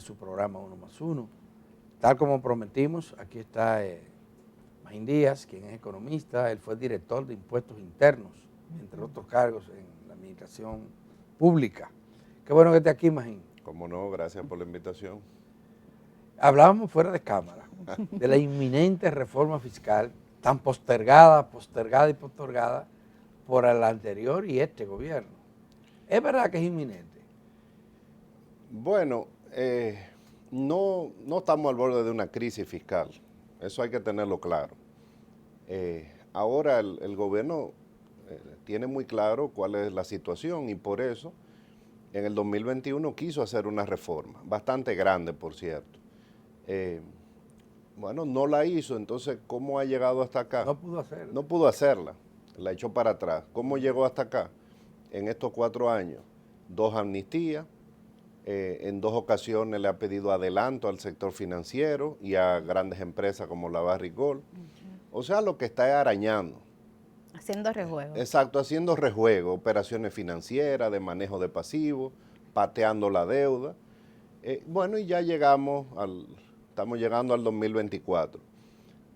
su programa 1+1. Tal como prometimos, aquí está Magín Díaz, quien es economista. Él fue director de impuestos internos, entre otros cargos en la administración pública. Qué bueno que esté aquí, Magín. Cómo no, gracias por la invitación. Hablábamos fuera de cámara de la inminente reforma fiscal, tan postergada y postergada por el anterior y este gobierno. ¿Es verdad que es inminente? Bueno, no estamos al borde de una crisis fiscal, eso hay que tenerlo claro. Ahora el gobierno tiene muy claro cuál es la situación y por eso en el 2021 quiso hacer una reforma, bastante grande por cierto. Bueno, no la hizo, entonces ¿cómo ha llegado hasta acá? No pudo hacerla. No pudo hacerla, la echó para atrás. ¿Cómo llegó hasta acá? En estos 4 años, 2 amnistías, en 2 ocasiones le ha pedido adelanto al sector financiero y a grandes empresas como la Barrick Gold. O sea, lo que está es arañando. Haciendo rejuego. Exacto, haciendo rejuego, operaciones financieras, de manejo de pasivos, pateando la deuda. Bueno, y ya estamos llegando al 2024.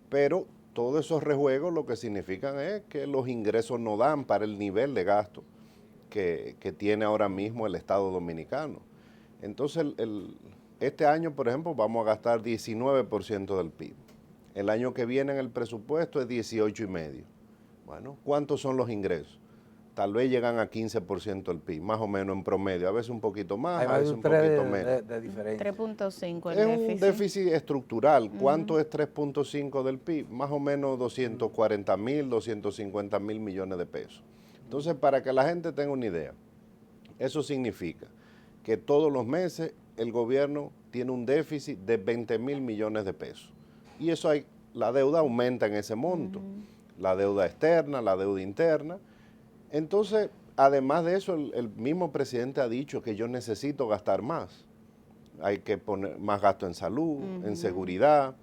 Pero todos esos rejuegos lo que significan es que los ingresos no dan para el nivel de gasto que tiene ahora mismo el Estado Dominicano. Entonces, este año, por ejemplo, vamos a gastar 19% del PIB. El año que viene en el presupuesto es 18,5%. Bueno, ¿cuántos son los ingresos? Tal vez llegan a 15% del PIB, más o menos en promedio, a veces un poquito más, a veces un poquito menos. De diferencia. 3.5 el Es déficit. un déficit estructural. ¿Cuánto es 3.5 del PIB? Más o menos 240,000, 250,000 millones de pesos. Entonces, para que la gente tenga una idea, eso significa que todos los meses el gobierno tiene un déficit de 20,000 millones de pesos. Y eso la deuda aumenta en ese monto. La deuda externa, la deuda interna. Entonces, además de eso, el mismo presidente ha dicho que yo necesito gastar más. Hay que poner más gasto en salud, en seguridad,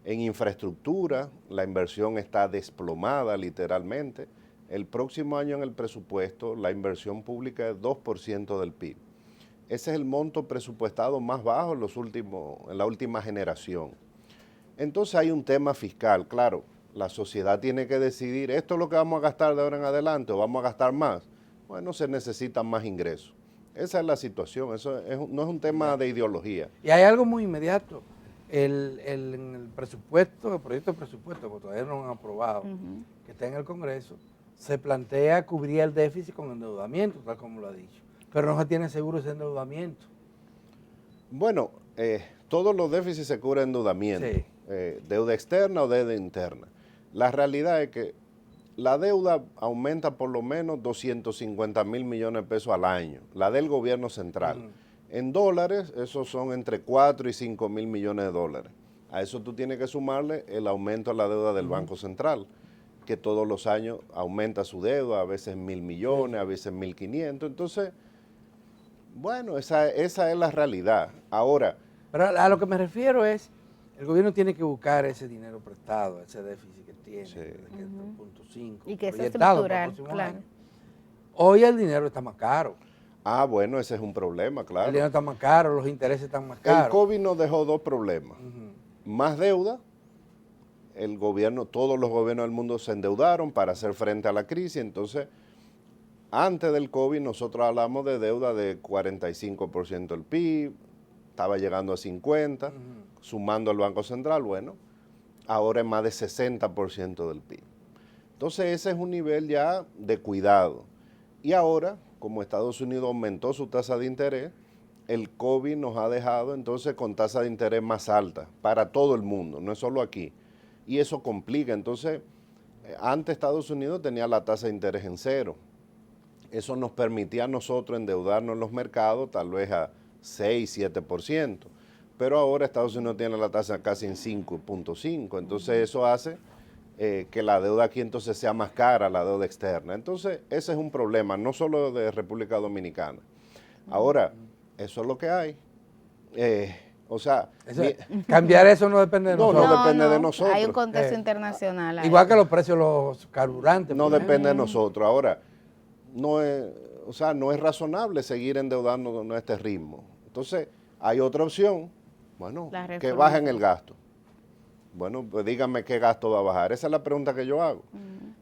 en infraestructura. La inversión está desplomada literalmente. El próximo año en el presupuesto, la inversión pública es 2% del PIB. Ese es el monto presupuestado más bajo en la última generación. Entonces hay un tema fiscal, claro. La sociedad tiene que decidir, ¿esto es lo que vamos a gastar de ahora en adelante o vamos a gastar más? Bueno, se necesitan más ingresos. Esa es la situación, eso no es un tema de ideología. Y hay algo muy inmediato. En el presupuesto, el proyecto de presupuesto, que todavía no han aprobado, que está en el Congreso, se plantea cubrir el déficit con endeudamiento, tal como lo ha dicho. Pero no se tiene seguro ese endeudamiento. Bueno, todos los déficits se cubren endeudamiento, Sí. Deuda externa o deuda interna. La realidad es que la deuda aumenta por lo menos 250,000 millones de pesos al año, la del gobierno central. En dólares, esos son entre 4 y 5 mil millones de dólares. A eso tú tienes que sumarle el aumento a la deuda del Banco Central, que todos los años aumenta su deuda, a veces 1,000 millones, a veces 1,500. Entonces, bueno, esa es la realidad. Ahora, pero a lo que me refiero es, el gobierno tiene que buscar ese dinero prestado, ese déficit que tiene, Sí. que es 3.5, Y que es proyectado para el estructural, próximo claro. año. Hoy el dinero está más caro. bueno, ese es un problema, El claro. dinero está más caro, los intereses están más El caros. COVID nos dejó 2 problemas. Más deuda, todos los gobiernos del mundo se endeudaron para hacer frente a la crisis, entonces, antes del COVID nosotros hablamos de deuda de 45% del PIB, estaba llegando a 50%, sumando al Banco Central, bueno, ahora es más de 60% del PIB. Entonces ese es un nivel ya de cuidado. Y ahora, como Estados Unidos aumentó su tasa de interés, el COVID nos ha dejado entonces con tasa de interés más alta para todo el mundo, no es solo aquí. Y eso complica. Entonces, antes Estados Unidos tenía la tasa de interés en 0. Eso nos permitía a nosotros endeudarnos en los mercados tal vez a 6, 7%. Pero ahora Estados Unidos tiene la tasa casi en 5.5. Entonces eso hace que la deuda aquí entonces sea más cara, la deuda externa. Entonces ese es un problema, no solo de República Dominicana. Ahora, eso es lo que hay. Cambiar eso no depende de nosotros. No depende de nosotros. Hay un contexto internacional ahí. Igual que los precios de los carburantes. No por depende de ejemplo. nosotros. Ahora, no es razonable seguir endeudándonos a este ritmo. Entonces, Hay otra opción, bueno, La que reforma. bajen el gasto. Bueno, pues díganme qué gasto va a bajar. Esa es la pregunta que yo hago.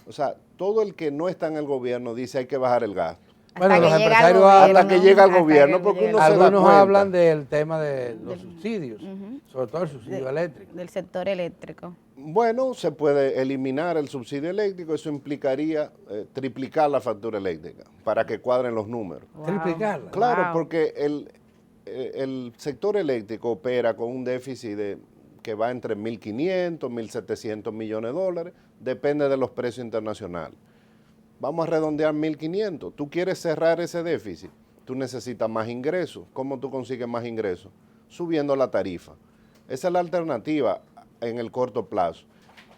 O sea, todo el que no está en el gobierno dice hay que bajar el gasto. Bueno, Hasta los que llega al empresarios gobierno, Hasta que llega al hasta gobierno, que porque llega uno al- se da algunos cuenta. hablan del tema de los subsidios, sobre todo el subsidio eléctrico. Del sector eléctrico. Bueno, se puede eliminar el subsidio eléctrico, eso implicaría triplicar la factura eléctrica para que cuadren los números. Wow. Triplicarla. Claro, Wow. porque el sector eléctrico opera con un déficit que va entre 1.500, 1.700 millones de dólares, depende de los precios internacionales. Vamos a redondear 1.500. Tú quieres cerrar ese déficit, tú necesitas más ingresos. ¿Cómo tú consigues más ingresos? Subiendo la tarifa. Esa es la alternativa en el corto plazo.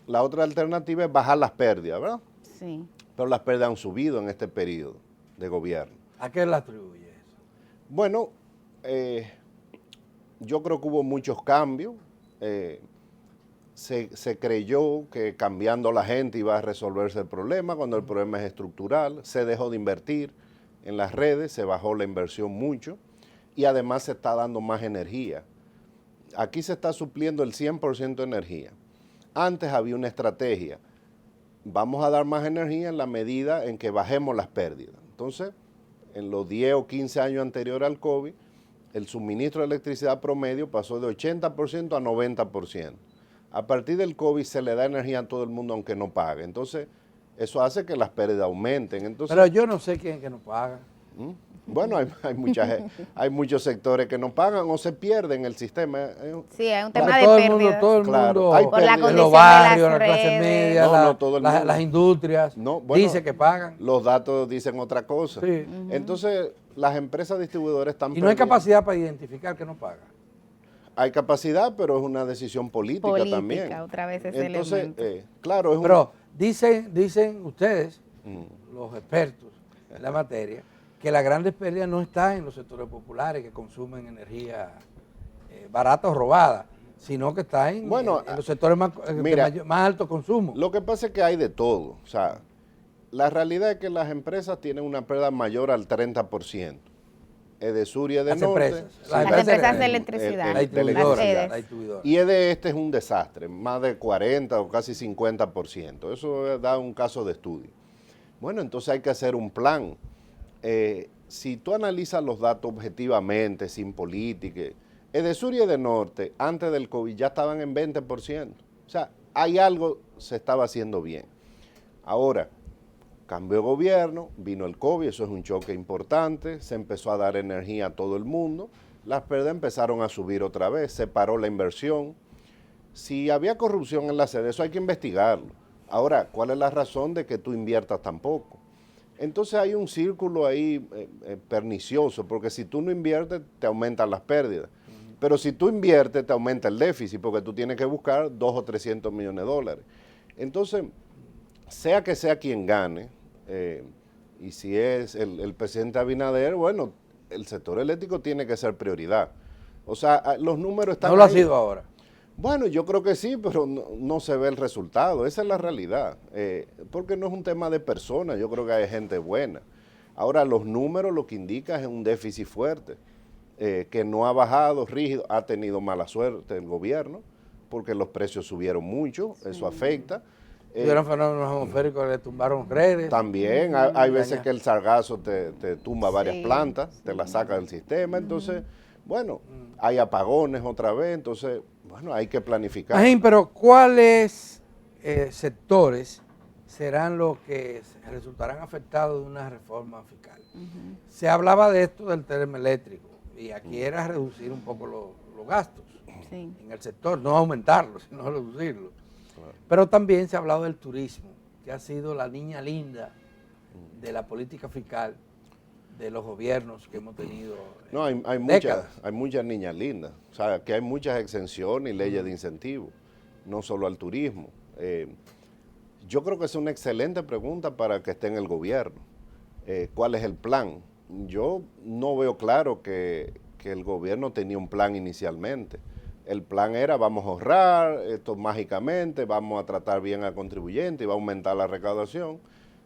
La otra alternativa es bajar las pérdidas, ¿verdad? Sí. Pero las pérdidas han subido en este periodo de gobierno. ¿A qué le atribuye eso? Bueno, yo creo que hubo muchos cambios. Se creyó que cambiando la gente iba a resolverse el problema cuando el problema es estructural. Se dejó de invertir en las redes, se bajó la inversión mucho y además se está dando más energía. Aquí se está supliendo el 100% de energía. Antes había una estrategia. Vamos a dar más energía en la medida en que bajemos las pérdidas. Entonces, en los 10 o 15 años anteriores al COVID, el suministro de electricidad promedio pasó de 80% a 90%. A partir del COVID se le da energía a todo el mundo aunque no pague. Entonces, eso hace que las pérdidas aumenten. Entonces, Pero yo no sé quién es que no paga. bueno, hay muchos sectores que no pagan o se pierden el sistema. Sí, es un Claro, tema de todo el pérdida. mundo, todo el Claro, mundo, hay Por la pérdidas. en condición los de barrios, las la clase redes. media, No, todo el mundo. las industrias, No, bueno, dice que pagan. Los datos dicen otra cosa. Sí. Entonces, las empresas distribuidoras están Y no hay perdiendo. capacidad para identificar que no paga. Hay capacidad, pero es una decisión política, Política, también. otra vez ese Entonces, elemento. claro, es Pero dicen ustedes, Mm. los expertos en la materia, que la grandes pérdidas no están en los sectores populares que consumen energía barata o robada, sino que está en los sectores mira, más alto consumo. Lo que pasa es que hay de todo. O sea, la realidad es que las empresas tienen una pérdida mayor al 30%. Edesur y Edenorte. Las empresas de electricidad. La distribuidora. Las sedes. La distribuidora. Y este es un desastre, más de 40 o casi 50%. Eso da un caso de estudio. Bueno, entonces hay que hacer un plan. Si tú analizas los datos objetivamente, sin política, Edesur y Edenorte, antes del COVID, ya estaban en 20%. O sea, hay algo se estaba haciendo bien. Ahora, cambió gobierno, vino el COVID, eso es un choque importante, se empezó a dar energía a todo el mundo, las pérdidas empezaron a subir otra vez, se paró la inversión. Si había corrupción en la sede, eso hay que investigarlo. Ahora, ¿cuál es la razón de que tú inviertas tan poco? Entonces hay un círculo ahí pernicioso, porque si tú no inviertes, te aumentan las pérdidas. Pero si tú inviertes, te aumenta el déficit, porque tú tienes que buscar 200 o 300 millones de dólares. Entonces, sea que sea quien gane, y si es el presidente Abinader, bueno, el sector eléctrico tiene que ser prioridad. O sea, los números están No lo ha ahí. sido ahora. Bueno, yo creo que sí, pero no se ve el resultado. Esa es la realidad. Porque no es un tema de personas, yo creo que hay gente buena. Ahora, los números lo que indican es un déficit fuerte, que no ha bajado, rígido, ha tenido mala suerte el gobierno, porque los precios subieron mucho, eso afecta. Tuvieron fenómenos atmosféricos, le tumbaron redes. También hay veces que el sargazo te tumba varias Sí, plantas, te las saca del sistema, entonces, bueno, hay apagones otra vez, entonces, bueno, hay que planificar. Magín, pero ¿cuáles sectores serán los que resultarán afectados de una reforma fiscal? Se hablaba de esto del termoeléctrico y aquí era reducir un poco los gastos Sí. en el sector, no aumentarlos, sino reducirlos. Pero también se ha hablado del turismo, que ha sido la niña linda de la política fiscal de los gobiernos que hemos tenido. No, hay muchas niñas lindas, o sea, que hay muchas exenciones y leyes de incentivo, no solo al turismo. Yo creo que es una excelente pregunta para que esté en el gobierno. ¿Cuál es el plan? Yo no veo claro que el gobierno tenía un plan inicialmente. El plan era, vamos a ahorrar, esto mágicamente, vamos a tratar bien al contribuyente y va a aumentar la recaudación.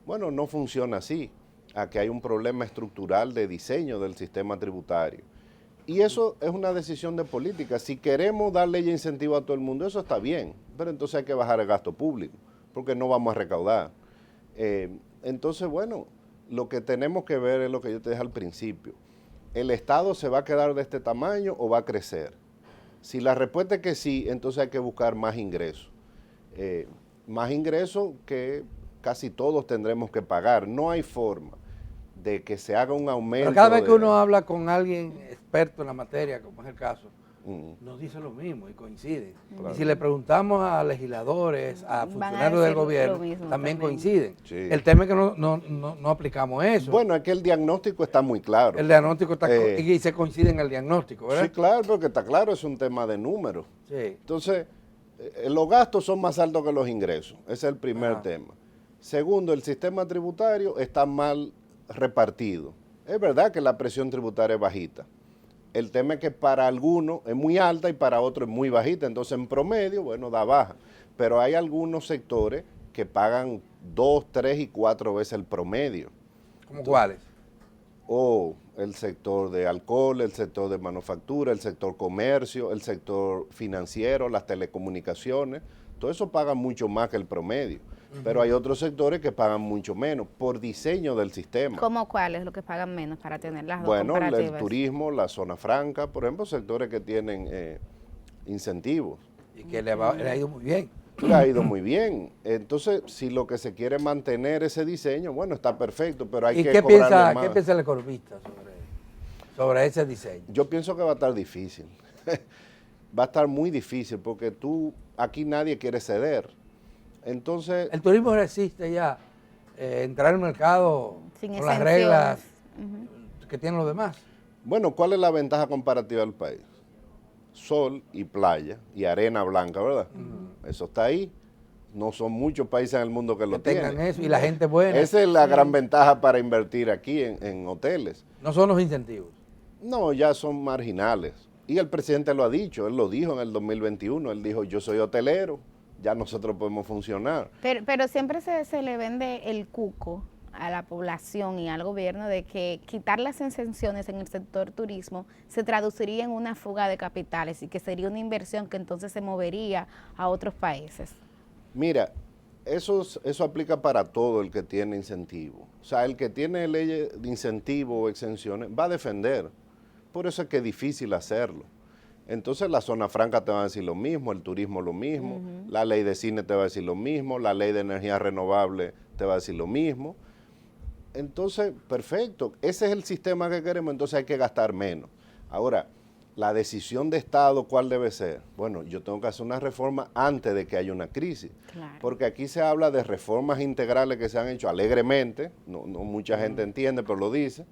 Bueno, no funciona así. Aquí hay un problema estructural de diseño del sistema tributario. Y eso es una decisión de política. Si queremos dar ley de incentivo a todo el mundo, eso está bien, pero entonces hay que bajar el gasto público, porque no vamos a recaudar. Entonces, bueno, lo que tenemos que ver es lo que yo te dije al principio. ¿El Estado se va a quedar de este tamaño o va a crecer? Si la respuesta es que sí, entonces hay que buscar más ingresos. Más ingresos que casi todos tendremos que pagar. No hay forma de que se haga un aumento. Pero cada vez que uno habla con alguien experto en la materia, como es el caso, nos dice lo mismo y coinciden. Claro. Y si le preguntamos a legisladores, a funcionarios del gobierno, también coinciden. Sí. El tema es que no aplicamos eso. Bueno, es que el diagnóstico está muy claro. El diagnóstico está y se coincide en el diagnóstico, ¿verdad? Sí, claro, porque está claro, es un tema de números. Sí. Entonces, los gastos son más altos que los ingresos. Ese es el primer tema. Segundo, el sistema tributario está mal repartido. Es verdad que la presión tributaria es bajita. El tema es que para algunos es muy alta y para otros es muy bajita. Entonces, en promedio, bueno, da baja. Pero hay algunos sectores que pagan 2, 3 y 4 veces el promedio. ¿Cómo cuáles? O el sector de alcohol, el sector de manufactura, el sector comercio, el sector financiero, las telecomunicaciones. Todo eso paga mucho más que el promedio. Pero hay otros sectores que pagan mucho menos por diseño del sistema. ¿Cómo cuáles los que pagan menos para tener las dos Bueno, el comparativas? turismo, la zona franca, por ejemplo, sectores que tienen incentivos. Y que le ha ido muy bien. Le ha ido muy bien. Entonces, si lo que se quiere es mantener ese diseño, bueno, está perfecto, pero hay ¿Y que qué cobrarle más. qué piensa el economista sobre ese diseño? Yo pienso que va a estar difícil. Va a estar muy difícil porque aquí nadie quiere ceder. Entonces, El turismo resiste ya entrar al mercado Sin con las exenciones. reglas que tienen los demás. bueno, ¿cuál es la ventaja comparativa del país? Sol y playa y arena blanca, ¿verdad? Eso está ahí. No son muchos países en el mundo que lo Tengan tienen. eso y la gente buena. Esa es la gran ventaja para invertir aquí en hoteles. No son los incentivos. No, ya son marginales. Y el presidente lo ha dicho, él lo dijo en el 2021, él dijo, yo soy hotelero, ya nosotros podemos funcionar. Pero siempre se le vende el cuco a la población y al gobierno de que quitar las exenciones en el sector turismo se traduciría en una fuga de capitales y que sería una inversión que entonces se movería a otros países. Mira, eso aplica para todo el que tiene incentivo. O sea, el que tiene leyes de incentivo o exenciones va a defender. Por eso es que es difícil hacerlo. Entonces la zona franca te va a decir lo mismo, el turismo lo mismo, la ley de cine te va a decir lo mismo, la ley de energía renovable te va a decir lo mismo. Entonces, perfecto, ese es el sistema que queremos, entonces hay que gastar menos. Ahora, la decisión de Estado, ¿cuál debe ser? Bueno, yo tengo que hacer una reforma antes de que haya una crisis, Claro. porque aquí se habla de reformas integrales que se han hecho alegremente, no mucha gente entiende, pero lo dice,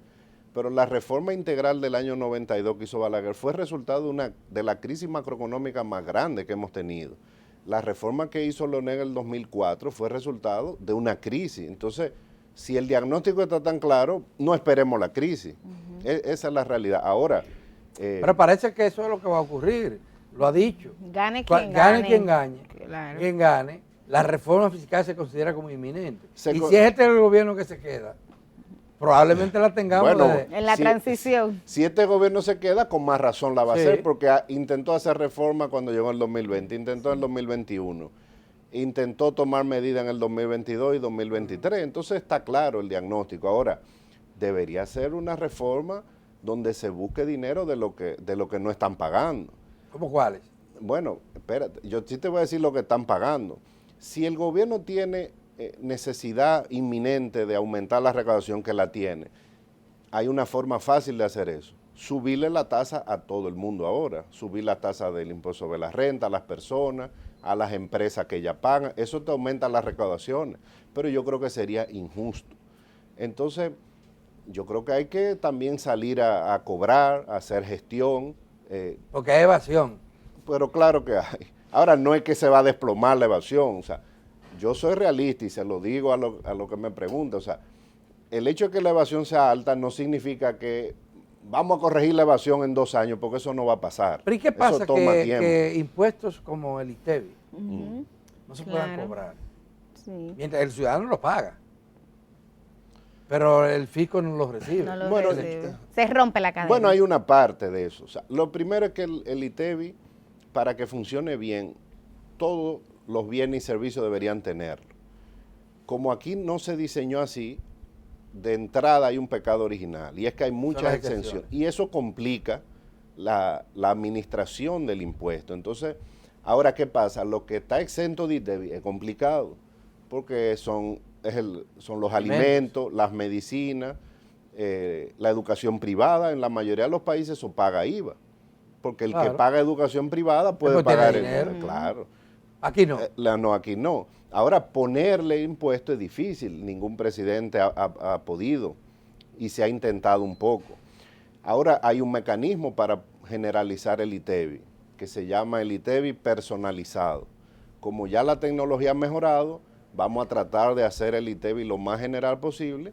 pero la reforma integral del año 92 que hizo Balaguer fue resultado de la crisis macroeconómica más grande que hemos tenido. La reforma que hizo Leonel en el 2004 fue resultado de una crisis. Entonces, si el diagnóstico está tan claro, no esperemos la crisis. Esa es la realidad. Ahora, Pero parece que eso es lo que va a ocurrir. Lo ha dicho. Gane quien Gane gane. quien gane. Claro. Quien gane. La reforma fiscal se considera como inminente. Se Y con- si es este el gobierno que se queda, probablemente la tengamos Bueno, desde- En la transición. si este gobierno se queda, con más razón la va a Sí. hacer, porque intentó hacer reforma cuando llegó el 2020, intentó en el 2021, intentó tomar medidas en el 2022 y 2023. Entonces está claro el diagnóstico. Ahora, debería ser una reforma donde se busque dinero de lo que no están pagando. ¿Cómo cuáles? Bueno, espérate, yo sí te voy a decir lo que están pagando. Si el gobierno tiene necesidad inminente de aumentar la recaudación, que la tiene, hay una forma fácil de hacer eso. Subirle la tasa a todo el mundo ahora. Subir la tasa del impuesto sobre la renta a las personas, a las empresas que ya pagan. Eso te aumenta las recaudaciones. Pero yo creo que sería injusto. Entonces, yo creo que hay que también salir a cobrar, a hacer gestión. Porque hay evasión. Pero claro que hay. Ahora, no es que se va a desplomar la evasión. O sea, yo soy realista y se lo digo a lo que me pregunta. O sea, el hecho de que la evasión sea alta no significa que vamos a corregir la evasión en 2 años, porque eso no va a pasar. Pero ¿y qué Eso pasa toma que tiempo. impuestos como el ITEVI no se puedan Claro. cobrar? Sí. Mientras el ciudadano lo paga. Pero el fisco no los recibe. No lo Bueno, recibe. Se rompe la cadena. Bueno, hay una parte de eso. O sea, lo primero es que el ITEVI, para que funcione bien, todos los bienes y servicios deberían tenerlo. Como aquí no se diseñó así, de entrada hay un pecado original, y es que hay muchas exenciones. Y eso complica la administración del impuesto. Entonces, ahora, ¿qué pasa? Lo que está exento de ITEVI es complicado, porque son los alimentos, las medicinas, la educación privada. En la mayoría de los países eso paga IVA, porque el que paga educación privada puede pagar el dinero. Claro. Aquí no. No, aquí no. Ahora, ponerle impuesto es difícil. Ningún presidente ha podido, y se ha intentado un poco. Ahora hay un mecanismo para generalizar el ITEVI, que se llama el ITEVI personalizado. Como ya la tecnología ha mejorado, vamos a tratar de hacer el ITEVI lo más general posible,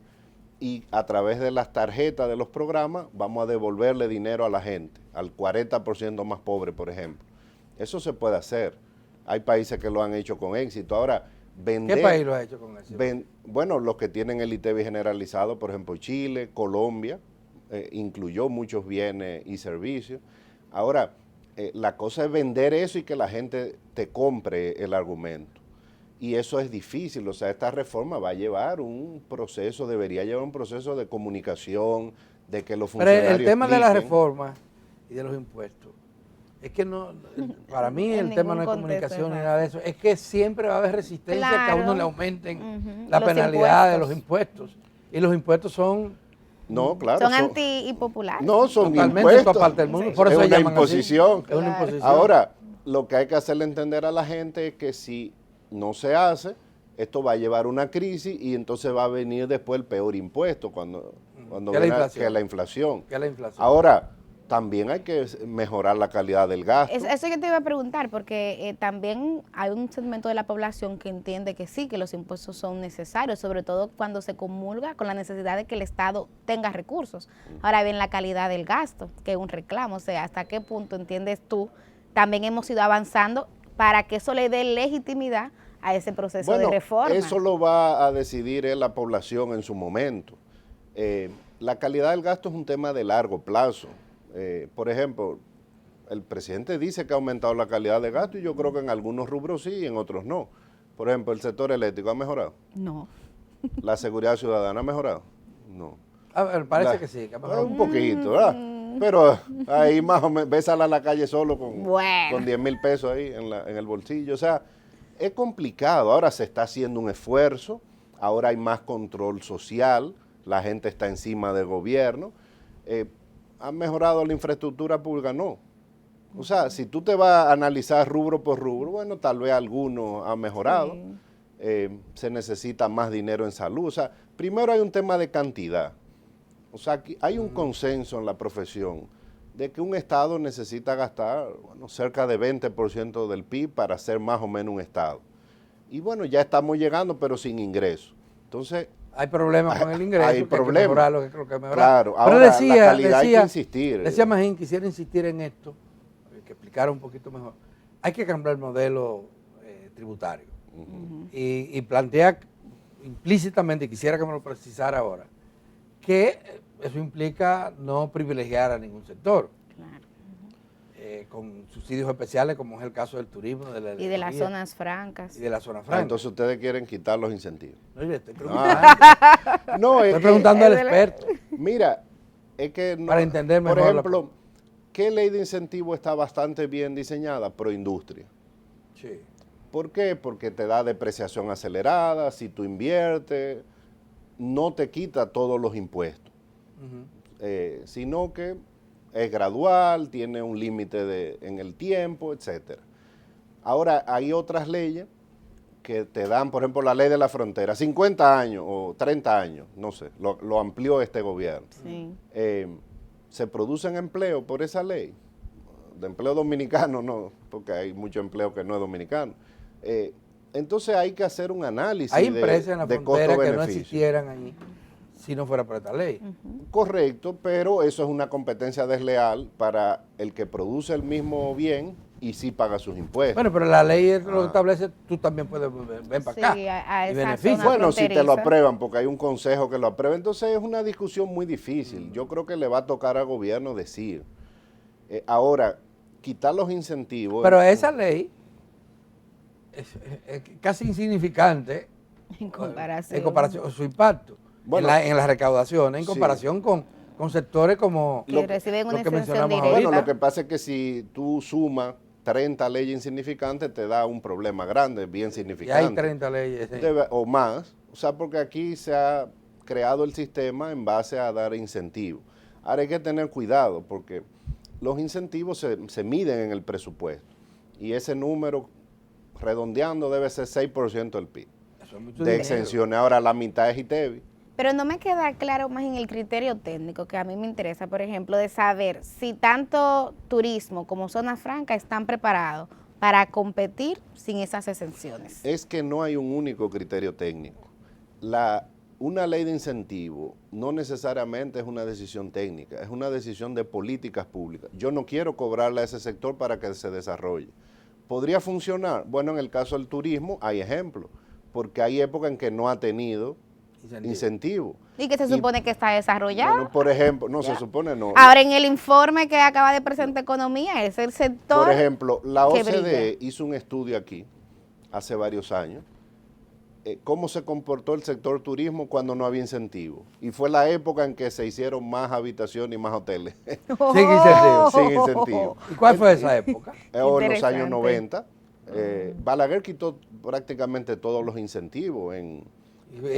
y a través de las tarjetas de los programas vamos a devolverle dinero a la gente, al 40% más pobre, por ejemplo. Eso se puede hacer. Hay países que lo han hecho con éxito. Ahora, vender... ¿Qué país lo ha hecho con éxito? Bueno, los que tienen el ITEVI generalizado, por ejemplo, Chile, Colombia, incluyó muchos bienes y servicios. Ahora, la cosa es vender eso y que la gente te compre el argumento. Y eso es difícil. O sea, esta reforma va a llevar debería llevar un proceso de comunicación, de que los funcionarios Pero el tema de la expliquen. reforma y de los impuestos, es que no, para mí el tema no es comunicación ni nada de eso, es que siempre va a haber resistencia a que a uno le aumenten la penalidad de los impuestos. Y los impuestos son... No, claro. Son anti-populares. No, son totalmente impuestos. parte del mundo. Por eso es una llaman imposición. así. Es una imposición. Ahora, lo que hay que hacerle entender a la gente es que si no se hace, esto va a llevar una crisis, y entonces va a venir después el peor impuesto cuando que la inflación. Ahora, también hay que mejorar la calidad del gasto. Eso yo te iba a preguntar, porque también hay un segmento de la población que entiende que sí, que los impuestos son necesarios, sobre todo cuando se comulga con la necesidad de que el Estado tenga recursos. Ahora bien, la calidad del gasto, que es un reclamo, o sea, ¿hasta qué punto entiendes tú? También hemos ido avanzando para que eso le dé legitimidad a ese proceso de reforma. Eso lo va a decidir la población en su momento. La calidad del gasto es un tema de largo plazo. Por ejemplo, el presidente dice que ha aumentado la calidad de gasto, y yo creo que en algunos rubros sí y en otros no. Por ejemplo, el sector eléctrico ha mejorado. No. La seguridad ciudadana ha mejorado. No. A ver, parece que sí. Que ha mejorado. Un poquito, ¿verdad? Pero ahí más o menos, ves a la calle solo con 10,000 pesos ahí en el bolsillo. O sea, es complicado. Ahora se está haciendo un esfuerzo, ahora hay más control social, la gente está encima del gobierno. ¿Ha mejorado la infraestructura pública? No. O sea, si tú te vas a analizar rubro por rubro, bueno, tal vez algunos han mejorado. Sí. Se necesita más dinero en salud. O sea, primero hay un tema de cantidad. O sea, aquí hay un consenso en la profesión de que un Estado necesita gastar cerca de 20% del PIB para ser más o menos un Estado. Y bueno, ya estamos llegando, pero sin ingresos. Entonces... hay problemas con el ingreso, hay problemas. Lo que creo que mejorar. Claro, ahora pero decía, la calidad hay que insistir. Decía Magín, quisiera insistir en esto, que explicara un poquito mejor. Hay que cambiar el modelo tributario. Y plantea implícitamente, y quisiera que me lo precisara ahora, que eso implica no privilegiar a ningún sector. Claro. Con subsidios especiales, como es el caso del turismo, de la y de las zonas francas. Y de las zonas francas. Entonces ustedes quieren quitar los incentivos. No, yo estoy preguntando. Estoy preguntando al experto. Mira, es que... para entender mejor. Por ejemplo, ¿qué ley de incentivo está bastante bien diseñada? Proindustria. Sí. ¿Por qué? Porque te da depreciación acelerada, si tú inviertes, no te quita todos los impuestos, sino que es gradual, tiene un límite en el tiempo, etcétera. Ahora, hay otras leyes que te dan, por ejemplo, la ley de la frontera, 50 años o 30 años, no sé, lo amplió este gobierno. Sí. ¿Se producen empleo por esa ley? De empleo dominicano no, porque hay mucho empleo que no es dominicano. Entonces hay que hacer un análisis hay empresas en la frontera que no beneficio. existieran allí si no fuera por esta ley. Correcto, pero eso es una competencia desleal para el que produce el mismo bien y sí paga sus impuestos. Bueno, pero la ley lo establece, tú también puedes ven para acá. Sí, a y esa beneficia. zona Bueno, si te lo fronteriza. aprueban, porque hay un consejo que lo aprueba, entonces es una discusión muy difícil. Yo creo que le va a tocar al gobierno decir. Ahora, quitar los incentivos. Pero esa ley es casi insignificante En comparación. en comparación su impacto Bueno, en las recaudaciones, en sí. comparación con sectores como Que reciben una lo que exención mencionamos directa. Bueno, lo que pasa es que si tú sumas 30 leyes insignificantes, te da un problema grande, bien y significante. hay 30 leyes. Sí. O más, o sea, porque aquí se ha creado el sistema en base a dar incentivos. Ahora hay que tener cuidado porque los incentivos se miden en el presupuesto y ese número, redondeando, debe ser 6% del PIB Eso es mucho de dinero. exenciones. Ahora la mitad es ITEVI. Pero no me queda claro más en el criterio técnico que a mí me interesa, por ejemplo, de saber si tanto turismo como zona franca están preparados para competir sin esas exenciones. Es que no hay un único criterio técnico. Una ley de incentivo no necesariamente es una decisión técnica, es una decisión de políticas públicas. Yo no quiero cobrarle a ese sector para que se desarrolle. ¿Podría funcionar? Bueno, en el caso del turismo hay ejemplos, porque hay épocas en que no ha tenido incentivo. Y que se supone que está desarrollado. Bueno, por ejemplo, no se supone, no. Ahora, en el informe que acaba de presentar Economía, es el sector. Por ejemplo, la que OCDE brilla. hizo un estudio aquí hace varios años, cómo se comportó el sector turismo cuando no había incentivo. Y fue la época en que se hicieron más habitaciones y más hoteles. Sin incentivo. Sin incentivo. ¿Y cuál fue esa época? O en los Interesante. años 90. Balaguer quitó prácticamente todos los incentivos en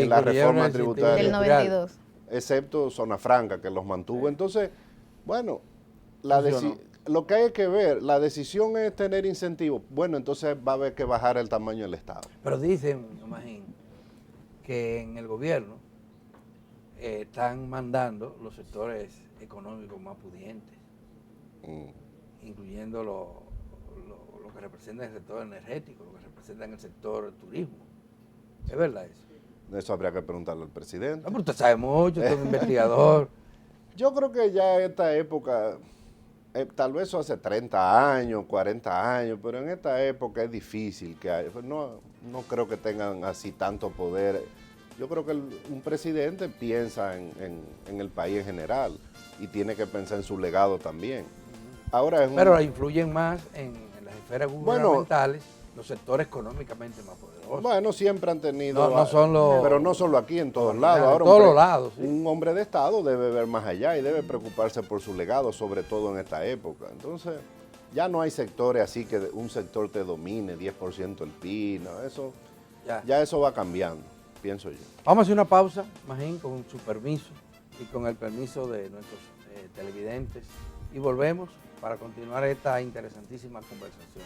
la reforma tributaria. Del 92. Excepto Zona Franca, que los mantuvo. Sí. Entonces, bueno, Funcionó. lo que hay que ver, la decisión es tener incentivos. Bueno, entonces va a haber que bajar el tamaño del Estado. Pero dicen, imagín, que en el gobierno están mandando los sectores económicos más pudientes, incluyendo lo que representa el sector energético, lo que representa en el sector turismo. ¿Es verdad eso? Eso habría que preguntarle al presidente. No, pero usted sabe mucho, usted es un investigador. Yo creo que ya esta época, tal vez eso hace 30 años, 40 años, pero en esta época es difícil que haya. No creo que tengan así tanto poder. Yo creo que un presidente piensa en el país en general y tiene que pensar en su legado también. Ahora Pero influyen más en las esferas gubernamentales los sectores económicamente más poderosos. Bueno, siempre han tenido. No son los. Pero no solo aquí, en todos en lados. Ahora, todos los lados. Sí. Un hombre de Estado debe ver más allá y debe preocuparse por su legado, sobre todo en esta época. Entonces, ya no hay sectores así que un sector te domine, 10% el PIB, no, eso, ya eso va cambiando, pienso yo. Vamos a hacer una pausa, Magín, con su permiso y con el permiso de nuestros televidentes y volvemos para continuar esta interesantísima conversación.